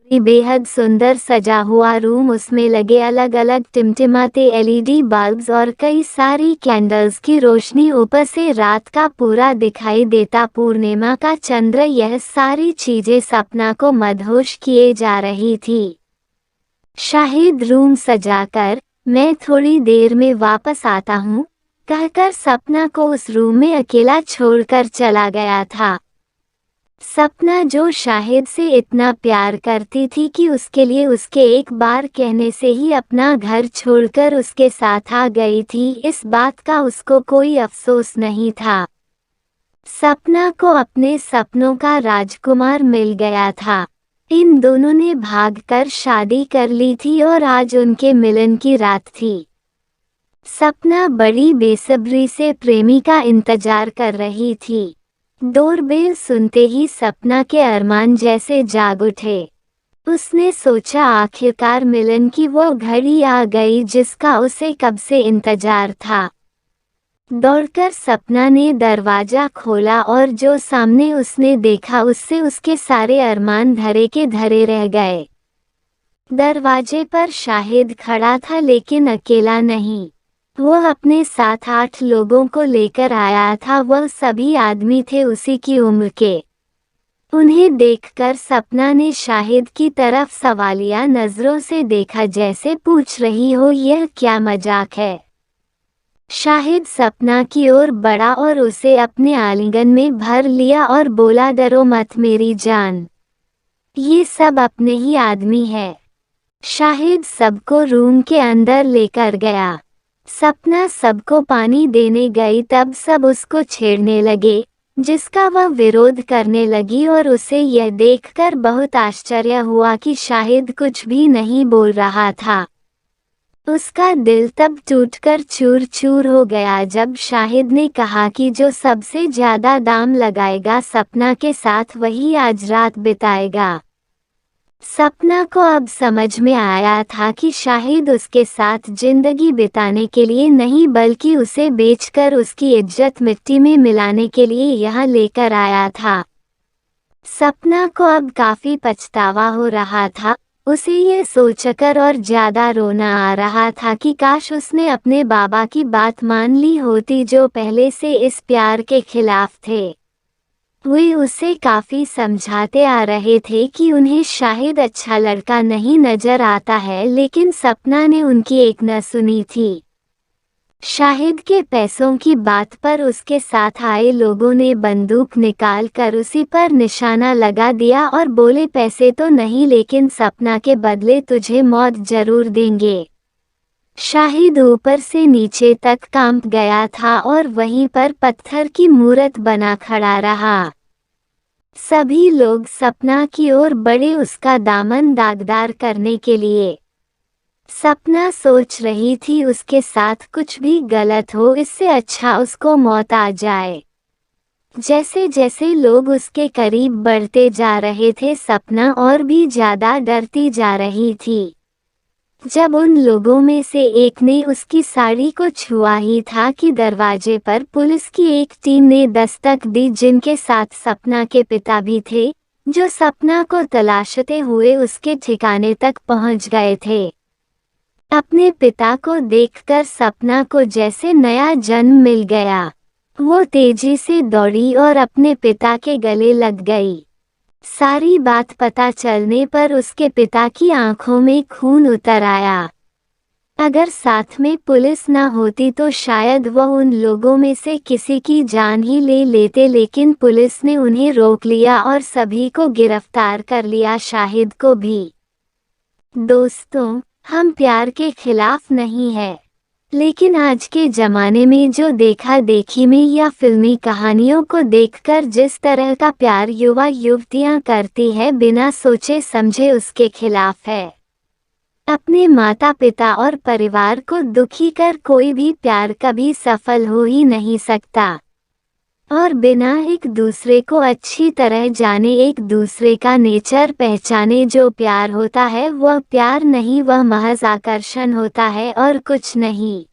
बेहद सुंदर सजा हुआ रूम, उसमें लगे अलग अलग टिमटिमाते एलईडी बल्ब्स और कई सारी कैंडल्स की रोशनी, ऊपर से रात का पूरा दिखाई देता पूर्णिमा का चंद्र, यह सारी चीजें सपना को मदहोश किए जा रही थी। शाहिद रूम सजाकर, मैं थोड़ी देर में वापस आता हूँ, कहकर सपना को उस रूम में अकेला छोड़कर चला गया था। सपना जो शाहिद से इतना प्यार करती थी कि उसके लिए उसके एक बार कहने से ही अपना घर छोड़कर उसके साथ आ गई थी, इस बात का उसको कोई अफसोस नहीं था। सपना को अपने सपनों का राजकुमार मिल गया था। इन दोनों ने भागकर शादी कर ली थी और आज उनके मिलन की रात थी। सपना बड़ी बेसब्री से प्रेमी का इंतजार कर रही थी। डोरबेल सुनते ही सपना के अरमान जैसे जाग उठे। उसने सोचा आखिरकार मिलन की वो घड़ी आ गई जिसका उसे कब से इंतजार था। दौड़कर सपना ने दरवाजा खोला और जो सामने उसने देखा उससे उसके सारे अरमान धरे के धरे रह गए। दरवाजे पर शाहिद खड़ा था, लेकिन अकेला नहीं। वह अपने साथ 8 लोगों को लेकर आया था। वह सभी आदमी थे उसी की उम्र के। उन्हें देखकर सपना ने शाहिद की तरफ सवालिया नजरों से देखा, जैसे पूछ रही हो यह क्या मजाक है। शाहिद सपना की ओर बढ़ा और उसे अपने आलिंगन में भर लिया और बोला, डरो मत मेरी जान, ये सब अपने ही आदमी है। शाहिद सबको रूम के अंदर लेकर गया। सपना सबको पानी देने गई, तब सब उसको छेड़ने लगे, जिसका वह विरोध करने लगी और उसे यह देखकर बहुत आश्चर्य हुआ कि शाहिद कुछ भी नहीं बोल रहा था। उसका दिल तब टूटकर चूर चूर हो गया जब शाहिद ने कहा कि जो सबसे ज्यादा दाम लगाएगा सपना के साथ वही आज रात बिताएगा। सपना को अब समझ में आया था कि शाहिद उसके साथ जिंदगी बिताने के लिए नहीं बल्कि उसे बेचकर उसकी इज्जत मिट्टी में मिलाने के लिए यहाँ लेकर आया था। सपना को अब काफी पछतावा हो रहा था। उसे ये सोचकर और ज्यादा रोना आ रहा था कि काश उसने अपने बाबा की बात मान ली होती, जो पहले से इस प्यार के खिलाफ थे। वे उसे काफी समझाते आ रहे थे कि उन्हें शाहिद अच्छा लड़का नहीं नजर आता है, लेकिन सपना ने उनकी एक न सुनी थी। शाहिद के पैसों की बात पर उसके साथ आए लोगों ने बंदूक निकाल कर उसी पर निशाना लगा दिया और बोले, पैसे तो नहीं लेकिन सपना के बदले तुझे मौत जरूर देंगे। शाहिद ऊपर से नीचे तक कांप गया था और वहीं पर पत्थर की मूरत बना खड़ा रहा। सभी लोग सपना की ओर बढ़े उसका दामन दागदार करने के लिए। सपना सोच रही थी उसके साथ कुछ भी गलत हो, इससे अच्छा उसको मौत आ जाए। जैसे जैसे लोग उसके करीब बढ़ते जा रहे थे सपना और भी ज्यादा डरती जा रही थी। जब उन लोगों में से एक ने उसकी साड़ी को छुआ ही था कि दरवाजे पर पुलिस की एक टीम ने दस्तक दी, जिनके साथ सपना के पिता भी थे, जो सपना को तलाशते हुए उसके ठिकाने तक पहुंच गए थे। अपने पिता को देखकर सपना को जैसे नया जन्म मिल गया। वो तेजी से दौड़ी और अपने पिता के गले लग गई। सारी बात पता चलने पर उसके पिता की आंखों में खून उतर आया। अगर साथ में पुलिस न होती तो शायद वह उन लोगों में से किसी की जान ही ले लेते, लेकिन पुलिस ने उन्हें रोक लिया और सभी को गिरफ्तार कर लिया, शाहिद को भी। दोस्तों, हम प्यार के खिलाफ नहीं है, लेकिन आज के ज़माने में जो देखा देखी में या फिल्मी कहानियों को देखकर जिस तरह का प्यार युवा युवतियां करती है बिना सोचे समझे, उसके खिलाफ है। अपने माता पिता और परिवार को दुखी कर कोई भी प्यार कभी सफल हो ही नहीं सकता। और बिना एक दूसरे को अच्छी तरह जाने, एक दूसरे का नेचर पहचाने जो प्यार होता है वह प्यार नहीं, वह महज आकर्षण होता है और कुछ नहीं।